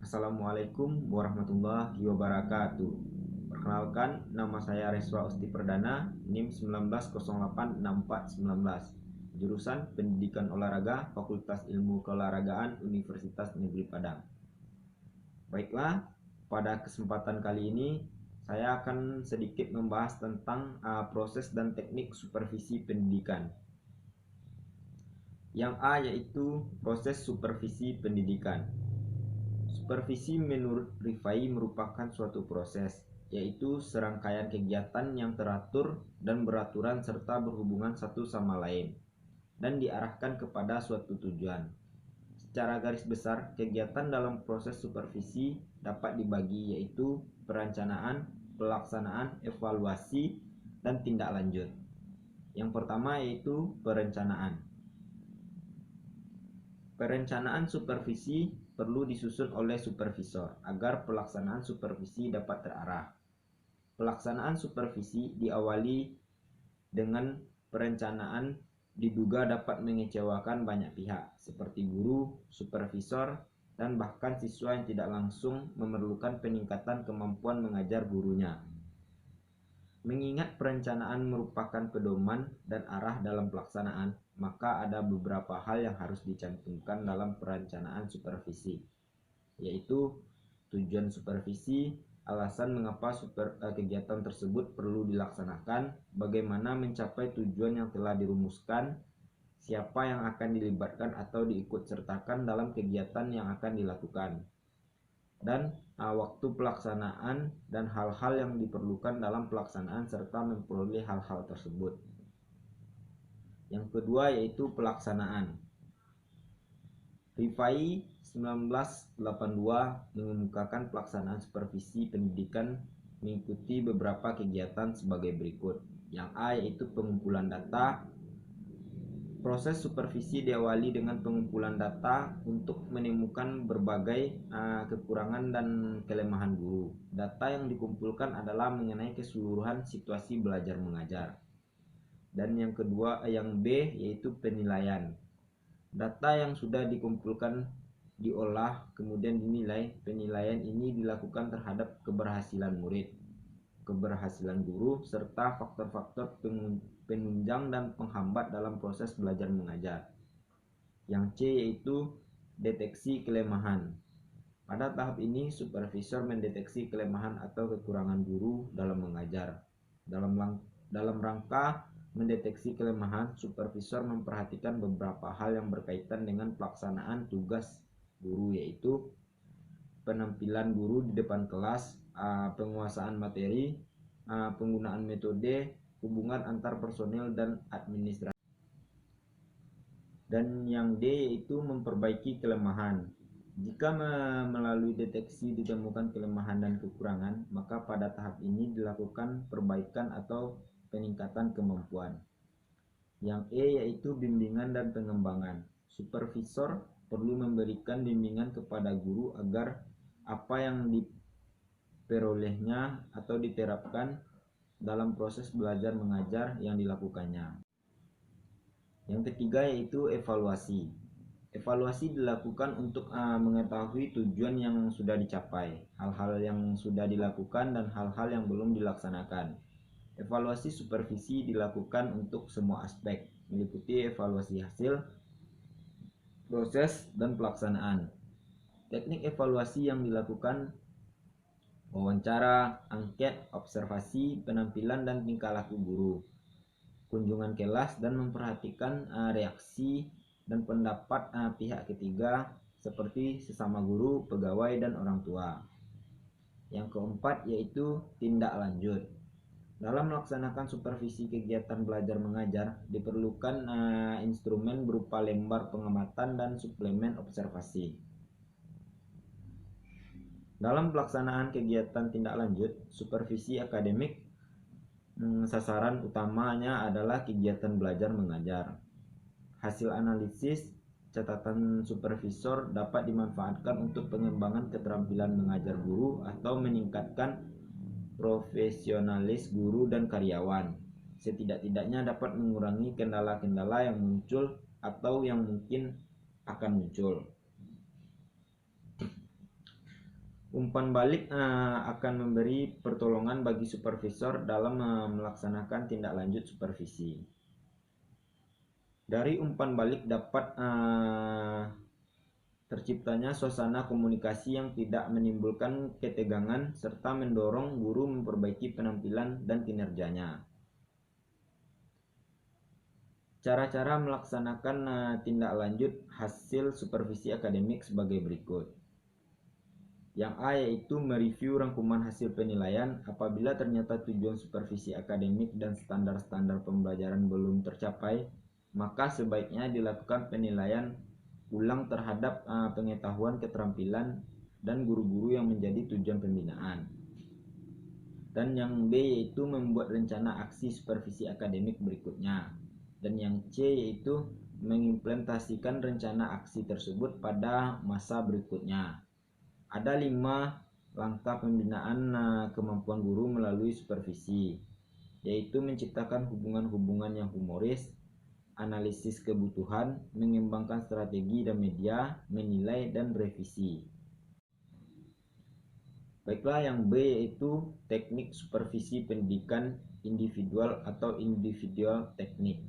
Assalamualaikum warahmatullahi wabarakatuh. Perkenalkan, nama saya Reswa Usti Perdana, NIM 19086419, jurusan Pendidikan Olahraga, Fakultas Ilmu Keolahragaan, Universitas Negeri Padang. Baiklah, pada kesempatan kali ini saya akan sedikit membahas tentang proses dan teknik supervisi pendidikan. Yang A yaitu proses supervisi pendidikan. Supervisi menurut Rifai merupakan suatu proses, yaitu serangkaian kegiatan yang teratur dan beraturan serta berhubungan satu sama lain, dan diarahkan kepada suatu tujuan. Secara garis besar, kegiatan dalam proses supervisi dapat dibagi yaitu perencanaan, pelaksanaan, evaluasi, dan tindak lanjut. Yang pertama yaitu perencanaan. Perencanaan supervisi perlu disusun oleh supervisor agar pelaksanaan supervisi dapat terarah. Pelaksanaan supervisi diawali dengan perencanaan diduga dapat mengecewakan banyak pihak seperti guru, supervisor, dan bahkan siswa yang tidak langsung memerlukan peningkatan kemampuan mengajar gurunya. Mengingat perencanaan merupakan pedoman dan arah dalam pelaksanaan, maka ada beberapa hal yang harus dicantumkan dalam perencanaan supervisi, yaitu tujuan supervisi, alasan mengapa kegiatan tersebut perlu dilaksanakan, bagaimana mencapai tujuan yang telah dirumuskan, siapa yang akan dilibatkan atau diikutsertakan dalam kegiatan yang akan dilakukan, dan waktu pelaksanaan dan hal-hal yang diperlukan dalam pelaksanaan serta memperoleh hal-hal tersebut. Yang kedua yaitu pelaksanaan. Rifai 1982 mengemukakan pelaksanaan supervisi pendidikan mengikuti beberapa kegiatan sebagai berikut. Yang A yaitu pengumpulan data. Proses supervisi diawali dengan pengumpulan data untuk menemukan berbagai kekurangan dan kelemahan guru. Data yang dikumpulkan adalah mengenai keseluruhan situasi belajar mengajar. Dan yang kedua, yang B yaitu penilaian. Data yang sudah dikumpulkan diolah kemudian dinilai. Penilaian ini dilakukan terhadap keberhasilan murid, keberhasilan guru, serta faktor-faktor penunjang dan penghambat dalam proses belajar mengajar. Yang C yaitu deteksi kelemahan. Pada tahap ini, supervisor mendeteksi kelemahan atau kekurangan guru dalam mengajar. Dalam rangka mendeteksi kelemahan, supervisor memperhatikan beberapa hal yang berkaitan dengan pelaksanaan tugas guru, yaitu penampilan guru di depan kelas, penguasaan materi, penggunaan metode, hubungan antar personel dan administrasi. Dan yang D yaitu memperbaiki kelemahan. Jika melalui deteksi ditemukan kelemahan dan kekurangan, maka pada tahap ini dilakukan perbaikan atau peningkatan kemampuan. Yang E yaitu bimbingan dan pengembangan. Supervisor perlu memberikan bimbingan kepada guru agar apa yang diperolehnya atau diterapkan dalam proses belajar mengajar yang dilakukannya. Yang ketiga yaitu evaluasi. Evaluasi dilakukan untuk mengetahui tujuan yang sudah dicapai, hal-hal yang sudah dilakukan, dan hal-hal yang belum dilaksanakan. Evaluasi supervisi dilakukan untuk semua aspek, meliputi evaluasi hasil, proses, dan pelaksanaan. Teknik evaluasi yang dilakukan: wawancara, angket, observasi, penampilan dan tingkah laku guru, kunjungan kelas, dan memperhatikan reaksi dan pendapat pihak ketiga seperti sesama guru, pegawai, dan orang tua. Yang keempat yaitu tindak lanjut. Dalam melaksanakan supervisi kegiatan belajar mengajar diperlukan instrumen berupa lembar pengamatan dan suplemen observasi. Dalam pelaksanaan kegiatan tindak lanjut supervisi akademik, sasaran utamanya adalah kegiatan belajar mengajar. Hasil analisis catatan supervisor dapat dimanfaatkan untuk pengembangan keterampilan mengajar guru atau meningkatkan profesionalis guru dan karyawan. Setidak-tidaknya dapat mengurangi kendala-kendala yang muncul atau yang mungkin akan muncul. Umpan balik akan memberi pertolongan bagi supervisor dalam melaksanakan tindak lanjut supervisi. Dari umpan balik dapat terciptanya suasana komunikasi yang tidak menimbulkan ketegangan serta mendorong guru memperbaiki penampilan dan kinerjanya. Cara-cara melaksanakan tindak lanjut hasil supervisi akademik sebagai berikut. Yang A yaitu mereview rangkuman hasil penilaian. Apabila ternyata tujuan supervisi akademik dan standar-standar pembelajaran belum tercapai, maka sebaiknya dilakukan penilaian ulang terhadap pengetahuan, keterampilan, dan guru-guru yang menjadi tujuan pembinaan. Dan yang B yaitu membuat rencana aksi supervisi akademik berikutnya. Dan yang C yaitu mengimplementasikan rencana aksi tersebut pada masa berikutnya. Ada 5 langkah pembinaan kemampuan guru melalui supervisi, yaitu menciptakan hubungan-hubungan yang humoris, analisis kebutuhan, mengembangkan strategi dan media, menilai, dan revisi. Baiklah, yang B yaitu teknik supervisi pendidikan individual atau individual teknik.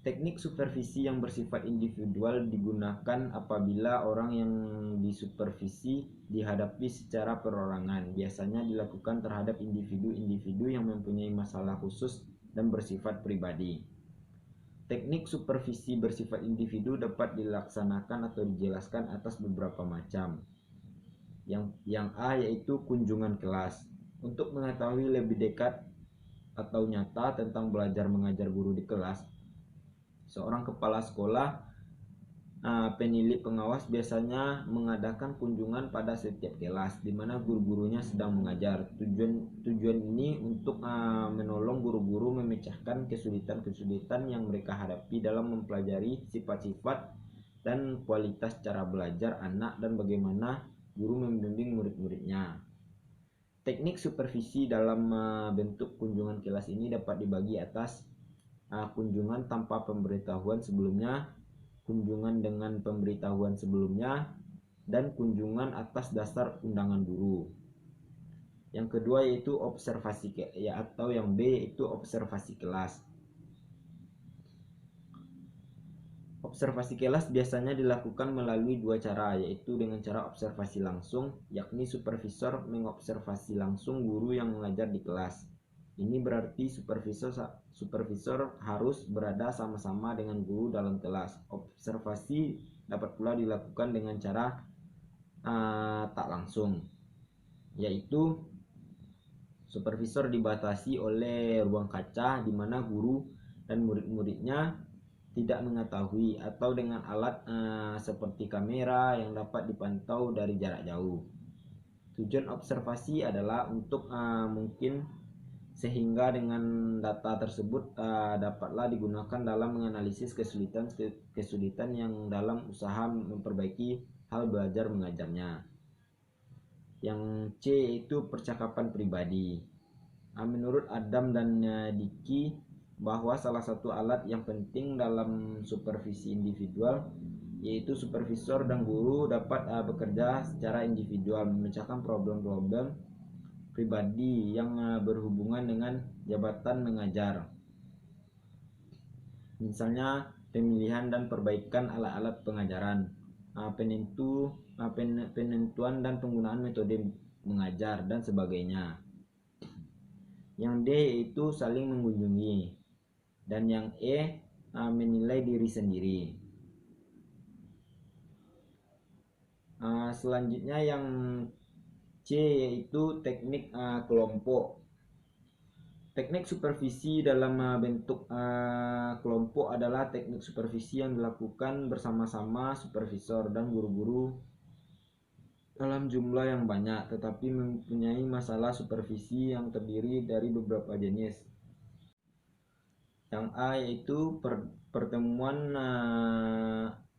Teknik supervisi yang bersifat individual digunakan apabila orang yang disupervisi dihadapi secara perorangan. Biasanya dilakukan terhadap individu-individu yang mempunyai masalah khusus dan bersifat pribadi. Teknik supervisi bersifat individu dapat dilaksanakan atau dijelaskan atas beberapa macam. Yang A yaitu kunjungan kelas. Untuk mengetahui lebih dekat atau nyata tentang belajar mengajar guru di kelas, seorang kepala sekolah, penilik pengawas biasanya mengadakan kunjungan pada setiap kelas di mana guru-gurunya sedang mengajar. Tujuan ini untuk menolong guru-guru memecahkan kesulitan-kesulitan yang mereka hadapi dalam mempelajari sifat-sifat dan kualitas cara belajar anak dan bagaimana guru membimbing murid-muridnya. Teknik supervisi dalam bentuk kunjungan kelas ini dapat dibagi atas kunjungan tanpa pemberitahuan sebelumnya, kunjungan dengan pemberitahuan sebelumnya, dan kunjungan atas dasar undangan guru. Yang kedua yaitu observasi atau yang B yaitu observasi kelas. Observasi kelas biasanya dilakukan melalui 2 cara, yaitu dengan cara observasi langsung, yakni supervisor mengobservasi langsung guru yang mengajar di kelas. Ini berarti supervisor harus berada sama-sama dengan guru dalam kelas. Observasi dapat pula dilakukan dengan cara tak langsung, yaitu supervisor dibatasi oleh ruang kaca di mana guru dan murid-muridnya tidak mengetahui, atau dengan alat seperti kamera yang dapat dipantau dari jarak jauh. Tujuan observasi adalah untuk mungkin sehingga dengan data tersebut dapatlah digunakan dalam menganalisis kesulitan yang dalam usaha memperbaiki hal belajar mengajarnya. Yang C itu percakapan pribadi. Menurut Adam dan Dicky, bahwa salah satu alat yang penting dalam supervisi individual yaitu supervisor dan guru dapat bekerja secara individual memecahkan problem-problem pribadi yang berhubungan dengan jabatan mengajar. Misalnya pemilihan dan perbaikan alat-alat pengajaran, penentuan dan penggunaan metode mengajar, dan sebagainya. Yang D yaitu saling mengunjungi. Dan yang E menilai diri sendiri. Selanjutnya yang C yaitu teknik kelompok. Teknik supervisi dalam bentuk kelompok adalah teknik supervisi yang dilakukan bersama-sama supervisor dan guru-guru dalam jumlah yang banyak, tetapi mempunyai masalah supervisi yang terdiri dari beberapa jenis. Yang A yaitu pertemuan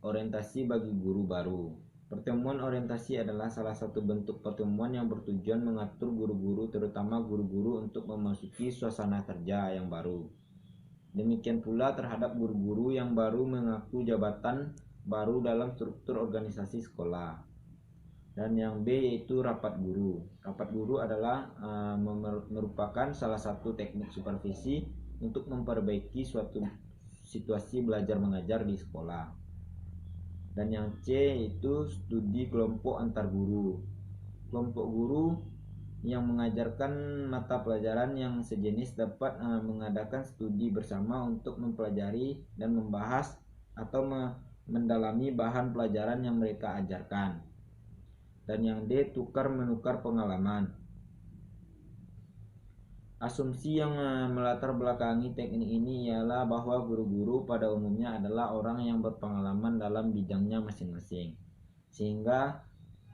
orientasi bagi guru baru. Pertemuan orientasi adalah salah satu bentuk pertemuan yang bertujuan mengatur guru-guru, terutama guru-guru, untuk memasuki suasana kerja yang baru. Demikian pula terhadap guru-guru yang baru mengaku jabatan baru dalam struktur organisasi sekolah. Dan yang B yaitu rapat guru. Rapat guru adalah merupakan salah satu teknik supervisi untuk memperbaiki suatu situasi belajar mengajar di sekolah. Dan yang C yaitu studi kelompok antar guru. Kelompok guru yang mengajarkan mata pelajaran yang sejenis dapat mengadakan studi bersama untuk mempelajari dan membahas atau mendalami bahan pelajaran yang mereka ajarkan. Dan yang D, tukar menukar pengalaman. Asumsi yang melatar belakangi teknik ini ialah bahwa guru-guru pada umumnya adalah orang yang berpengalaman dalam bidangnya masing-masing, sehingga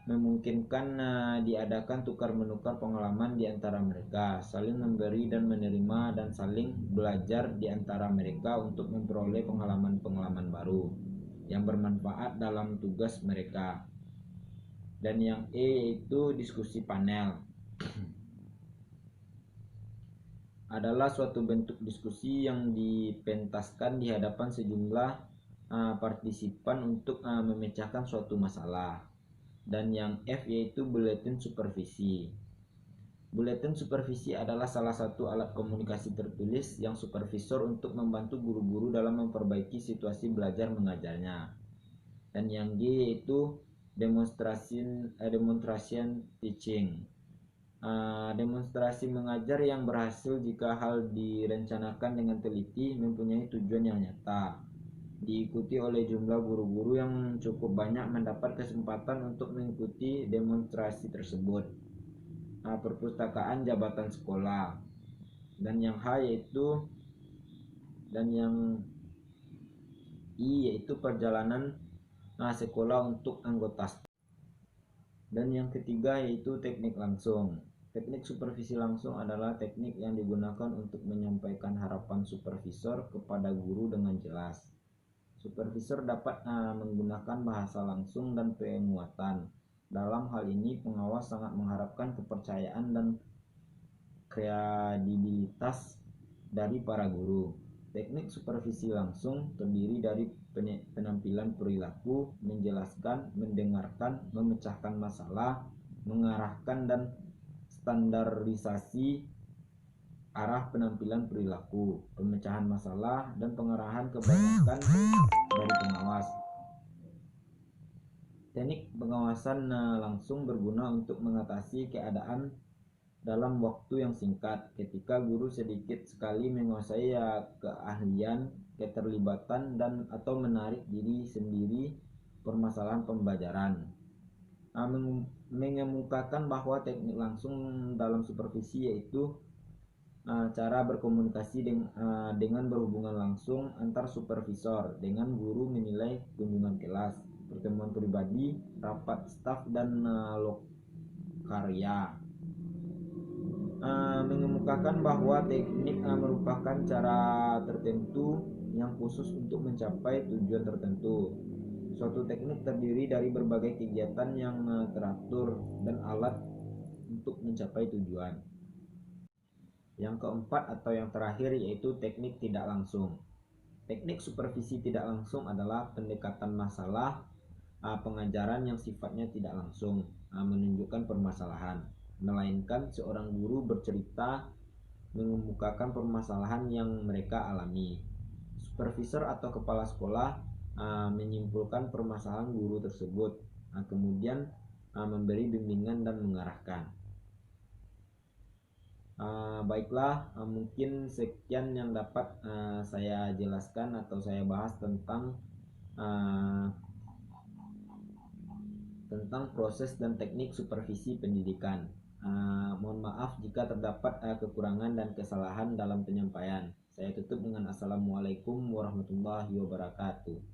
memungkinkan diadakan tukar menukar pengalaman di antara mereka, saling memberi dan menerima, dan saling belajar di antara mereka untuk memperoleh pengalaman-pengalaman baru yang bermanfaat dalam tugas mereka. Dan yang E yaitu diskusi panel adalah suatu bentuk diskusi yang dipentaskan di hadapan sejumlah partisipan untuk memecahkan suatu masalah. Dan yang F yaitu buletin supervisi. Buletin supervisi adalah salah satu alat komunikasi tertulis yang supervisor untuk membantu guru-guru dalam memperbaiki situasi belajar mengajarnya. Dan yang G yaitu demonstration teaching. Demonstrasi mengajar yang berhasil jika hal direncanakan dengan teliti, mempunyai tujuan yang nyata, diikuti oleh jumlah guru-guru yang cukup banyak mendapat kesempatan untuk mengikuti demonstrasi tersebut. Perpustakaan jabatan sekolah. Dan yang H yaitu dan yang I yaitu perjalanan sekolah untuk anggota. Dan yang ketiga yaitu teknik langsung. Teknik supervisi langsung adalah teknik yang digunakan untuk menyampaikan harapan supervisor kepada guru dengan jelas. Supervisor dapat menggunakan bahasa langsung dan penguatan. Dalam hal ini, pengawas sangat mengharapkan kepercayaan dan kredibilitas dari para guru. Teknik supervisi langsung terdiri dari penampilan perilaku, menjelaskan, mendengarkan, memecahkan masalah, mengarahkan, dan standarisasi arah penampilan perilaku, pemecahan masalah, dan pengarahan kebanyakan dari pengawas. Teknik pengawasan langsung berguna untuk mengatasi keadaan dalam waktu yang singkat ketika guru sedikit sekali menguasai keahlian, keterlibatan, dan atau menarik diri sendiri permasalahan pembelajaran. Mengemukakan bahwa teknik langsung dalam supervisi yaitu cara berkomunikasi dengan berhubungan langsung antar supervisor dengan guru, menilai kunjungan kelas, pertemuan pribadi, rapat staf, dan lokarya. Mengemukakan bahwa teknik merupakan cara tertentu yang khusus untuk mencapai tujuan tertentu. Suatu teknik terdiri dari berbagai kegiatan yang teratur dan alat untuk mencapai tujuan. Yang keempat atau yang terakhir yaitu teknik tidak langsung. Teknik supervisi tidak langsung adalah pendekatan masalah pengajaran yang sifatnya tidak langsung menunjukkan permasalahan, melainkan seorang guru bercerita mengemukakan permasalahan yang mereka alami. Supervisor atau kepala sekolah menyimpulkan permasalahan guru tersebut, kemudian memberi bimbingan dan mengarahkan. Baiklah, mungkin sekian yang dapat saya jelaskan atau saya bahas tentang proses dan teknik supervisi pendidikan. Mohon maaf jika terdapat kekurangan dan kesalahan dalam penyampaian. Saya tutup dengan Assalamualaikum warahmatullahi wabarakatuh.